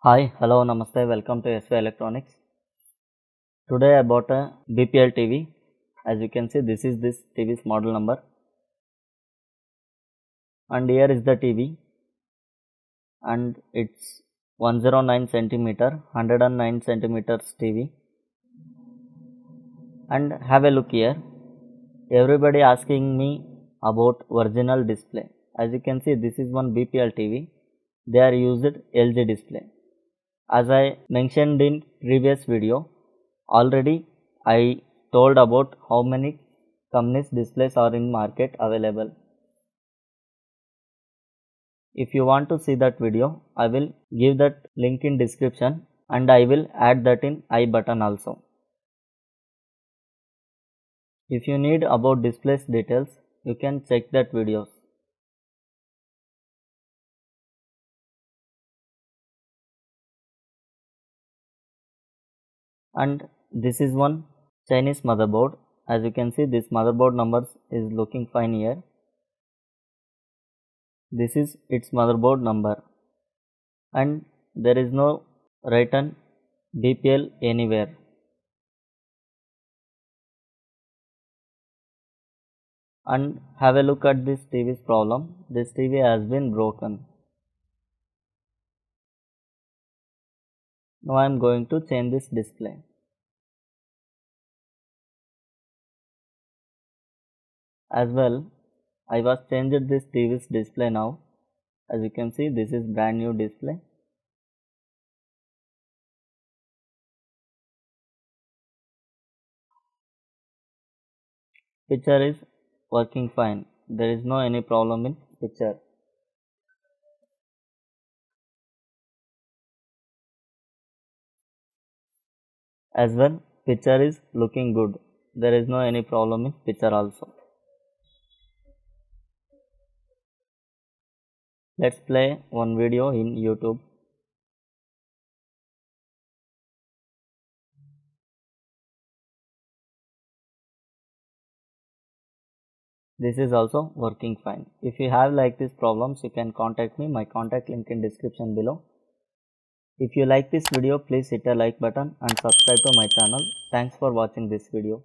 Hi, hello, namaste, welcome to SV Electronics. Today I bought a BPL TV. As you can see, this is this TV's model number. And here is the TV. And it's 109 centimeter, 109 centimeters TV. And have a look here. Everybody asking me about original display. As you can see, this is one BPL TV. They are used LG display. As I mentioned in previous video, already I told about how many companies displays are in market available. If you want to see that video, I will give that link in description and I will add that in I button also. If you need about displays details, you can check that videos. And this is one Chinese motherboard. As you can see, this motherboard numbers is looking fine here. This is its motherboard number and there is no written BPL anywhere. And have a look at this TV's problem. This TV has been broken. Now I am going to change this display. As well, I was changed this TV's display now. As you can see, this is brand new display. Picture is working fine. There is no any problem in picture. As well, picture is looking good. There is no any problem in picture also. Let's play one video in YouTube. This is also working fine. If you have like these problems, you can contact me. My contact link in description below. If you like this video, please hit a like button and subscribe to my channel. Thanks for watching this video.